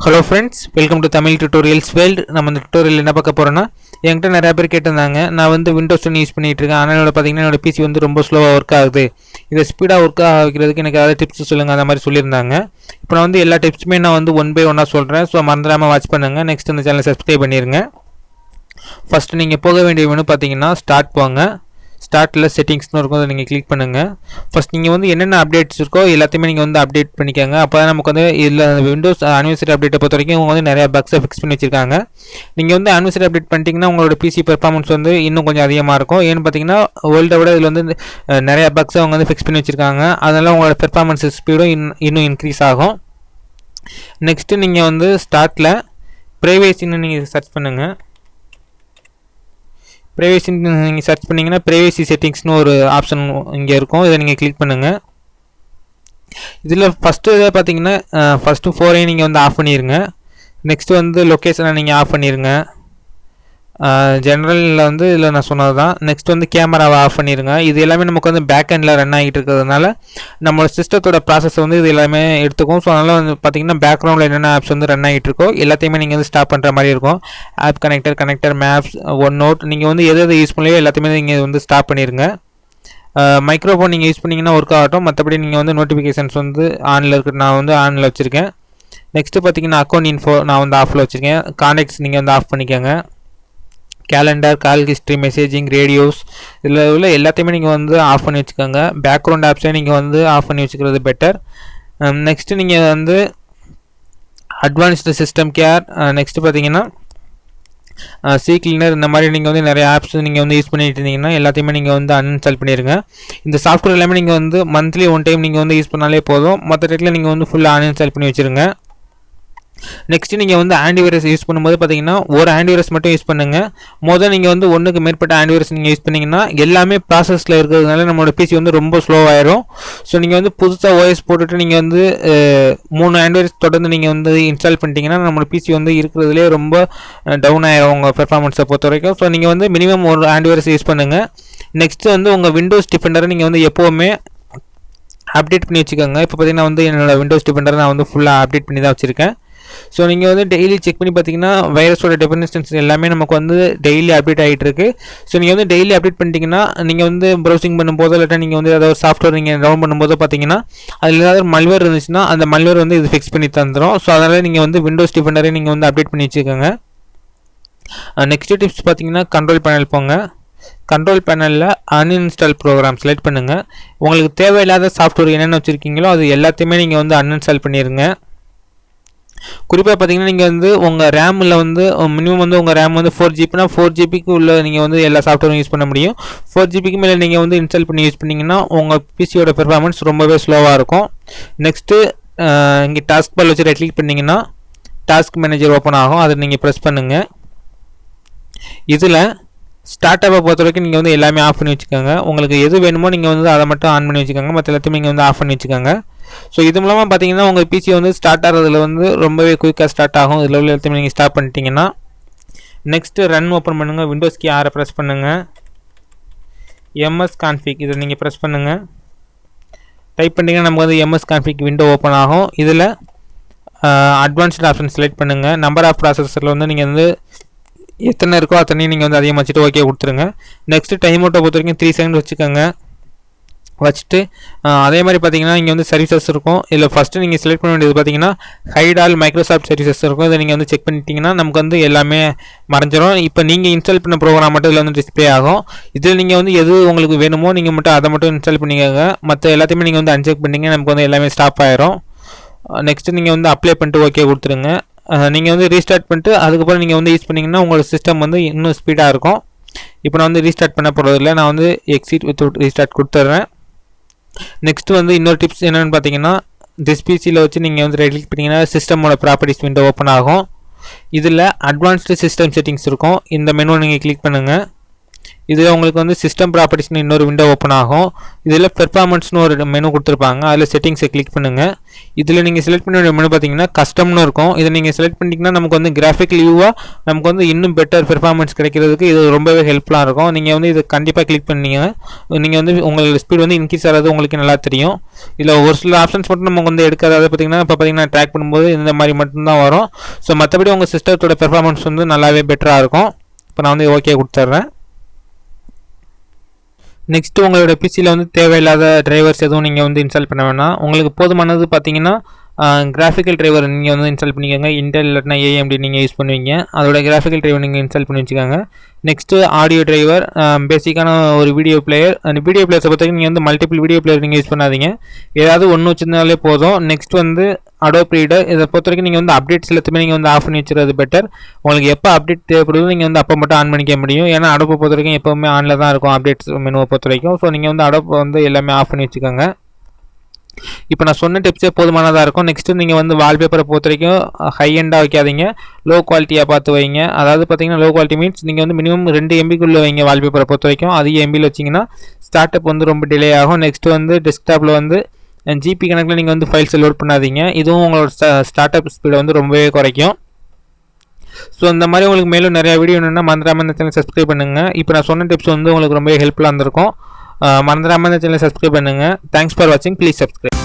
Hello friends, welcome to Tamil tutorials world. நம்ம இந்த tutorial என்ன பார்க்க போகிறோன்னா, என்கிட்ட நிறையா பேர் கேட்டிருந்தாங்க. நான் வந்து விண்டோஸ் 10 யூஸ் பண்ணிகிட்டு இருக்கேன். ஆனால் பார்த்தீங்கன்னா என்னோட பிசி வந்து ரொம்ப ஸ்லோவாக ஒர்க் ஆகுது. இதை ஸ்பீடாக ஒர்க் ஆகிறதுக்கு எனக்கு ஏதாவது டிப்ஸ் சொல்லுங்கள், அந்த மாதிரி சொல்லியிருந்தாங்க. இப்போ நான் வந்து எல்லா டிப்ஸுமே நான் வந்து ஒன் பை ஒன்னாக சொல்கிறேன். ஸோ மறந்துடாமல் வாட்ச் பண்ணுங்கள். நெக்ஸ்ட் இந்த சேனலை சப்ஸ்கிரைப் பண்ணிடுங்க. ஃபஸ்ட்டு நீங்கள் போக வேண்டிய மெனு பார்த்தீங்கன்னா ஸ்டார்ட் போங்க. ஸ்டார்ட்டில் செட்டிங்ஸ்னு இருக்கும், அதை நீங்கள் கிளிக் பண்ணுங்கள். ஃபஸ்ட் நீங்கள் வந்து என்னென்ன அப்டேட்ஸ் இருக்கோ எல்லாத்தையுமே நீங்கள் வந்து அப்டேட் பண்ணிக்கோங்க. அப்போ தான் நமக்கு வந்து இதில் விண்டோஸ் ஆனிவர்சரி அப்டேட்டை பொறுத்த வரைக்கும் அவங்க வந்து நிறையா பக்ஸை ஃபிக்ஸ் பண்ணி வச்சிருக்காங்க. நீங்கள் வந்து ஆனிவர்சரி அப்டேட் பண்ணிட்டீங்கன்னா உங்களோட பிசி பெர்ஃபார்மன்ஸ் வந்து இன்னும் கொஞ்சம் அதிகமாக இருக்கும். ஏன்னு பார்த்தீங்கன்னா வேர்ல்டை விட இதில் வந்து நிறையா பக்ஸை அவங்க வந்து ஃபிக்ஸ் பண்ணி வச்சுருக்காங்க. அதனால் உங்களோட பெர்ஃபார்மன்ஸ் ஸ்பீடும் இன்னும் இன்க்ரீஸ் ஆகும். நெக்ஸ்ட்டு நீங்கள் வந்து ஸ்டார்ட்டில் ப்ரைவேசின்னு நீங்கள் சர்ச் பண்ணுங்கள். ப்ரைவேசி நீங்கள் சர்ச் பண்ணிங்கன்னா ப்ரைவேசி செட்டிங்ஸ்னு ஒரு ஆப்ஷன் இங்கே இருக்கும். இதை நீங்கள் கிளிக் பண்ணுங்கள். இதில் ஃபஸ்ட்டு இதை பார்த்தீங்கன்னா ஃபஸ்ட்டு 4 நீங்கள் வந்து ஆஃப் பண்ணிடுங்க. நெக்ஸ்ட்டு வந்து லொக்கேஷனை நீங்கள் ஆஃப் பண்ணிடுங்க. ஜென்ரலில் வந்து இதில் நான் சொன்னது தான். நெக்ஸ்ட் வந்து கேமராவை ஆஃப் பண்ணிடுங்க. இது எல்லாமே நமக்கு வந்து பேக் எண்டில் ரன் ஆகிட்டு இருக்கிறதுனால நம்மளோட சிஸ்டத்தோட ப்ராசஸ் வந்து இது எல்லாமே எடுத்துக்கும். ஸோ அதனால் வந்து பார்த்தீங்கன்னா பேக்ரவுண்டில் என்னென்ன ஆப்ஸ் வந்து ரன் ஆகிட்டு இருக்கோ எல்லாத்தையுமே நீங்கள் வந்து ஸ்டாப் பண்ணுற மாதிரி இருக்கும். App connector maps, OneNote, நீங்கள் வந்து எது யூஸ் பண்ணலையோ எல்லாத்தையுமே நீங்கள் வந்து ஸ்டாப் பண்ணிடுங்க. மைக்ரோஃபோன் நீங்கள் யூஸ் பண்ணிங்கன்னா ஒர்க் ஆகட்டும். மற்றபடி நீங்கள் வந்து நோட்டிஃபிகேஷன்ஸ் வந்து ஆனில் இருக்குது, நான் வந்து ஆனில் வச்சுருக்கேன். நெக்ஸ்ட்டு பார்த்தீங்கன்னா அக்கௌண்ட் இன்ஃபோ நான் வந்து ஆஃபில் வச்சுருக்கேன். கான்டாக்ட்ஸ் நீங்கள் வந்து ஆஃப் பண்ணிக்கோங்க. கேலண்டர், கால் ஹிஸ்ட்ரி, மெசேஜிங், ரேடியோஸ், இதில் உள்ள எல்லாத்தையுமே நீங்கள் வந்து ஆஃப் பண்ணி வச்சுக்கோங்க. பேக்ரவுண்ட் ஆப்ஸே நீங்கள் வந்து ஆஃப் பண்ணி வச்சுக்கிறது பெட்டர். நெக்ஸ்ட்டு நீங்கள் வந்து அட்வான்ஸ்டு சிஸ்டம் கேர், நெக்ஸ்ட்டு பார்த்தீங்கன்னா சி கிளீனர், இந்த மாதிரி நீங்கள் வந்து நிறைய ஆப்ஸ் நீங்கள் வந்து யூஸ் பண்ணிட்டு இருந்தீங்கன்னா எல்லாத்தையுமே நீங்கள் வந்து அன்இன்ஸ்டால் பண்ணிடுங்க. இந்த சாஃப்ட்வேர் எல்லாமே நீங்கள் வந்து மந்த்லி ஒன் டைம் நீங்கள் வந்து யூஸ் பண்ணாலே போதும். மற்ற டேட்டில் நீங்கள் வந்து ஃபுல்லாக அன்இன்ஸ்டால் பண்ணி வச்சுருங்க. நெக்ஸ்ட்டு நீங்கள் வந்து ஆன்டிவைரஸ் யூஸ் பண்ணும்போது பார்த்தீங்கன்னா ஒரு ஆன்டிவைரஸ் மட்டும் யூஸ் பண்ணுங்கள். முதல் நீங்கள் வந்து ஒன்றுக்கு மேற்பட்ட ஆன்டிவைரஸ் நீங்கள் யூஸ் பண்ணிங்கன்னா எல்லாமே ப்ராசஸில் இருக்கிறதுனால நம்மளோட பிசி வந்து ரொம்ப ஸ்லோவாயிரும். ஸோ நீங்கள் வந்து புதுசாக ஓஎஸ் போட்டுட்டு நீங்கள் வந்து 3 ஆன்டிவைரஸ் தொடர்ந்து நீங்கள் வந்து இன்ஸ்டால் பண்ணிட்டீங்கன்னா நம்மளோட பிசி வந்து இருக்கிறதுலே ரொம்ப டவுன் ஆயிரும் உங்கள் பெர்ஃபார்மன்ஸை பொறுத்த வரைக்கும். ஸோ நீங்கள் வந்து மினிமம் ஒரு ஆன்டிவைரஸ் யூஸ் பண்ணுங்கள். நெக்ஸ்ட்டு வந்து உங்கள் விண்டோஸ் டிஃபெண்டரை நீங்கள் வந்து எப்போவுமே அப்டேட் பண்ணி வச்சுக்கோங்க. இப்போ பார்த்தீங்கன்னா வந்து என்னோடய விண்டோஸ் டிஃபெண்டரை நான் வந்து ஃபுல்லாக அப்டேட் பண்ணி தான் வச்சுருக்கேன். ஸோ நீங்கள் வந்து டெய்லி செக் பண்ணி பார்த்தீங்கன்னா வைரஸோட டெஃபினிஷன்ஸ் எல்லாமே நமக்கு வந்து டெய்லி அப்டேட் ஆகிட்டு இருக்குது. ஸோ நீங்கள் வந்து டெய்லி அப்டேட் பண்ணிட்டீங்கன்னா நீங்கள் வந்து ப்ரௌசிங் பண்ணும்போதோ இல்லாட்டா நீங்கள் வந்து ஏதாவது சாஃப்ட்வேர் நீங்கள் டவுன் பண்ணும்போதோ பார்த்தீங்கன்னா அதில் ஏதாவது மல்வேர் இருந்துச்சுன்னா அந்த மல்வேர் வந்து இது ஃபிக்ஸ் பண்ணி தந்துடும். ஸோ அதனால் நீங்கள் வந்து விண்டோஸ் டிஃபெண்டரை நீங்கள் வந்து அப்டேட் பண்ணி வச்சுக்கோங்க. நெக்ஸ்ட் டிப்ஸ் பார்த்தீங்கன்னா கண்ட்ரோல் பேனல் போங்க. கண்ட்ரோல் பேனலில் அன்இன்ஸ்டால் ப்ரோக்ராம் செலக்ட் பண்ணுங்கள். உங்களுக்கு தேவையில்லாத சாஃப்ட்வேர் என்னென்ன வச்சுருக்கீங்களோ அது எல்லாத்தையுமே நீங்கள் வந்து அன்இன்ஸ்டால் பண்ணிடுங்க. குறிப்பாக பார்த்தீங்கன்னா நீங்கள் வந்து உங்கள் ரேமில் வந்து மினிமம் வந்து உங்கள் ரேம் வந்து 4GB 4GB உள்ள நீங்கள் வந்து எல்லா சாஃப்ட்வேரும் யூஸ் பண்ண முடியும். 4GB மேலே நீங்கள் வந்து இன்ஸ்டால் பண்ணி யூஸ் பண்ணிங்கன்னா உங்கள் பிசியோட பெர்ஃபார்மன்ஸ் ரொம்பவே ஸ்லோவாக இருக்கும். நெக்ஸ்ட்டு இங்கே டாஸ்க் பால் வச்சு ரைட் கிளிக் பண்ணிங்கன்னா டாஸ்க் மேனேஜர் ஓப்பன் ஆகும். அதை நீங்கள் ப்ரெஸ் பண்ணுங்கள். இதில் ஸ்டார்ட் அப்பை பொறுத்த வரைக்கும் நீங்கள் வந்து எல்லாமே ஆஃப் பண்ணி வச்சுக்கோங்க. உங்களுக்கு எது வேணுமோ நீங்கள் வந்து அதை மட்டும் ஆன் பண்ணி வச்சுக்கோங்க. மற்ற எல்லாத்தையும் நீங்கள் வந்து ஆஃப் பண்ணி வச்சுக்கோங்க. ஸோ இது மூலமாக பார்த்தீங்கன்னா உங்கள் பிசி வந்து ஸ்டார்ட் ஆகிறதுல வந்து ரொம்பவே குயிக்காக ஸ்டார்ட் ஆகும். இதில் உள்ள எல்லாத்தையுமே நீங்கள் ஸ்டாப் பண்ணிட்டீங்கன்னா நெக்ஸ்ட்டு ரன் ஓப்பன் பண்ணுங்கள். விண்டோஸ் கீ 6 ப்ரெஸ் பண்ணுங்கள். எம்எஸ் கான்ஃபிக் இதை நீங்கள் ப்ரெஸ் பண்ணுங்கள். டைப் பண்ணிங்கன்னா நமக்கு வந்து எம்எஸ் கான்ஃபிக் விண்டோ ஓப்பன் ஆகும். இதில் அட்வான்ஸ்டு ஆப்ஷன் செலக்ட் பண்ணுங்கள். நம்பர் ஆஃப் ப்ராசஸரில் வந்து நீங்கள் வந்து எத்தனை இருக்கோ அத்தனையும் நீங்கள் வந்து அதிகமாக வச்சுட்டு ஓகே கொடுத்துருங்க. நெக்ஸ்ட்டு டைம் அவுட்டை பொறுத்த வரைக்கும் 3 செகண்ட் வச்சுக்கோங்க. வச்சுட்டு அதே மாதிரி பார்த்தீங்கன்னா இங்கே வந்து சர்வீசஸ் இருக்கும். இதில் ஃபஸ்ட்டு நீங்கள் செலக்ட் பண்ண வேண்டியது பார்த்தீங்கன்னா ஹைட் ஆல் மைக்ரோசாஃப்ட் சர்வீசஸ் இருக்கும். இதை நீங்கள் வந்து செக் பண்ணிட்டீங்கன்னா நமக்கு வந்து எல்லாமே மறைஞ்சிரும். இப்போ நீங்கள் இன்ஸ்டால் பண்ண ப்ரோக்ராம் மட்டும் இதில் வந்து டிஸ்பிளே ஆகும். இதில் நீங்கள் வந்து எது உங்களுக்கு வேணுமோ நீங்கள் மட்டும் அதை மட்டும் இன்ஸ்டால் பண்ணிக்கோங்க. மற்ற எல்லாத்தையுமே நீங்கள் வந்து அன்செக் பண்ணிங்கன்னா நமக்கு வந்து எல்லாமே ஸ்டாப் ஆயிரும். நெக்ஸ்ட்டு நீங்கள் வந்து அப்ளை பண்ணிட்டு ஓகே கொடுத்துருங்க. நீங்கள் வந்து ரீஸ்டார்ட் பண்ணிட்டு அதுக்கப்புறம் நீங்கள் வந்து யூஸ் பண்ணிங்கன்னா உங்களோட சிஸ்டம் வந்து இன்னும் ஸ்பீடாக இருக்கும். இப்போ நான் வந்து ரீஸ்டார்ட் பண்ண போகிறதில்ல, நான் வந்து எக்ஸிட் வித் ரீஸ்டார்ட் கொடுத்துட்றேன். நெக்ஸ்ட்டு வந்து இன்னொரு டிப்ஸ் என்னென்னு பார்த்தீங்கன்னா திஸ் பிசியில் வச்சு நீங்கள் வந்து ரைட் கிளிக் பண்ணிங்கன்னா சிஸ்டமோட ப்ராப்பர்ட்டிஸ் விண்டோ ஓப்பன் ஆகும். இதில் அட்வான்ஸ்டு சிஸ்டம் செட்டிங்ஸ் இருக்கும். இந்த மெனுவை நீங்கள் கிளிக் பண்ணுங்கள். இதில் உங்களுக்கு வந்து சிஸ்டம் ப்ராப்பர்ட்டிஸ்னு இன்னொரு விண்டோ ஓப்பன் ஆகும். இதில் பெர்ஃபார்மன்ஸ்னு ஒரு மெனு கொடுத்துருப்பாங்க. அதில் செட்டிங்ஸை கிளிக் பண்ணுங்கள். இதில் நீங்கள் செலக்ட் பண்ண மெனு பார்த்தீங்கன்னா கஸ்டம்னு இருக்கும். இதை நீங்கள் செலக்ட் பண்ணிட்டீங்கன்னா நமக்கு வந்து கிராஃபிக் வியூவாக நமக்கு வந்து இன்னும் பெட்டர் பெர்ஃபார்மன்ஸ் கிடைக்கிறதுக்கு இது ரொம்பவே ஹெல்ப்ஃபுல்லாக இருக்கும். நீங்கள் வந்து இது கண்டிப்பாக கிளிக் பண்ணீங்க நீங்கள் வந்து உங்கள் ஸ்பீட் வந்து இன்க்ரீஸ் ஆகிறது உங்களுக்கு நல்லா தெரியும். இதில் ஒரு சில ஆப்ஷன்ஸ் மட்டும் நமக்கு வந்து எடுக்காத பார்த்தீங்கன்னா இப்போ பார்த்தீங்கன்னா ட்ராக் பண்ணும்போது இந்த மாதிரி மட்டும்தான் வரும். ஸோ மற்றபடி உங்கள் சிஸ்டத்தோட பெர்ஃபார்மன்ஸ் வந்து நல்லாவே பெட்டராக இருக்கும். இப்போ நான் வந்து ஓகே கொடுத்துட்றேன். நெக்ஸ்ட்டு உங்களோட பிசியில் வந்து தேவையில்லாத டிரைவர்ஸ் எதுவும் நீங்கள் வந்து இன்ஸ்டால் பண்ண வேணாம். உங்களுக்கு போதுமானது பார்த்தீங்கன்னா கிராஃபிக்கல் டிரைவர் நீங்கள் வந்து இன்ஸ்டால் பண்ணிக்கோங்க. இன்டெல் இல்லைனா ஏஎம்டி நீங்கள் யூஸ் பண்ணுவீங்க, அதோட கிராஃபிக்கல் டிரைவர் நீங்கள் இன்ஸ்டால் பண்ணி வச்சுக்கோங்க. நெக்ஸ்ட்டு ஆடியோ டிரைவர், பேசிக்கான ஒரு வீடியோ பிளேயர். அந்த வீடியோ பிளேயர்ஸை பொறுத்தவரைக்கும் நீங்கள் வந்து மல்டிபிள் வீடியோ பிளேயர் நீங்கள் யூஸ் பண்ணாதீங்க, ஏதாவது ஒன்று வச்சுருந்தாலே போதும். நெக்ஸ்ட் வந்து அடோப் ரீடர், இதை பொறுத்த வரைக்கும் நீங்கள் வந்து அப்டேட்ஸ் எல்லாத்தையுமே நீங்கள் வந்து ஆஃப் பண்ணி வச்சுறது பெட்டர். உங்களுக்கு எப்போ அப்டேட் தேவைப்படுதோ நீங்கள் வந்து அப்போ மட்டும் ஆன் பண்ணிக்க முடியும். ஏன்னா அடோப்பை பொறுத்த வரைக்கும் எப்போவுமே ஆனில் தான் இருக்கும் அப்டேட்ஸ் மெனுவை பொறுத்த வரைக்கும். ஸோ நீங்கள் வந்து அடோப் வந்து எல்லாமே ஆஃப் பண்ணி வச்சுக்கோங்க. இப்போ நான் சொன்ன டிப்ஸே போதுமானதாக இருக்கும். நெக்ஸ்ட்டு நீங்கள் வந்து வால்பேப்பரை பொறுத்த வரைக்கும் ஹை எண்டாக வைக்காதீங்க, லோ குவாலிட்டியாக பார்த்து வைங்க. அதாவது பார்த்தீங்கன்னா லோ குவாலிட்டி மீன்ஸ் நீங்கள் வந்து மினிமம் 2 MBக்குள்ளே வைங்க. வால்பேப்பரை பொறுத்த வரைக்கும் அதிக MBயில் வச்சிங்கன்னா ஸ்டார்ட் அப் வந்து ரொம்ப டிலே ஆகும். நெக்ஸ்ட்டு வந்து டெஸ்க்டாப்பில் வந்து ஜிபி கணக்கில் நீங்கள் வந்து ஃபைல்ஸை லோட் பண்ணாதீங்க, இதுவும் உங்களோட ஸ்டார்ட் அப் ஸ்பீடை வந்து ரொம்பவே குறைக்கும். ஸோ இந்த மாதிரி உங்களுக்கு மேலும் நிறையா வீடியோ வேணும்னா மறந்துடாமல் இந்த சேனல் சப்ஸ்கிரைப் பண்ணுங்கள். இப்போ நான் சொன்ன டிப்ஸ் வந்து உங்களுக்கு ரொம்பவே ஹெல்ப்ஃபுல்லாக இருந்திருக்கும். மறந்துடாமல் இந்த சேனலை சப்ஸ்கிரைப் பண்ணுங்கள். தேங்க்ஸ் ஃபார் வாட்சிங். Please subscribe.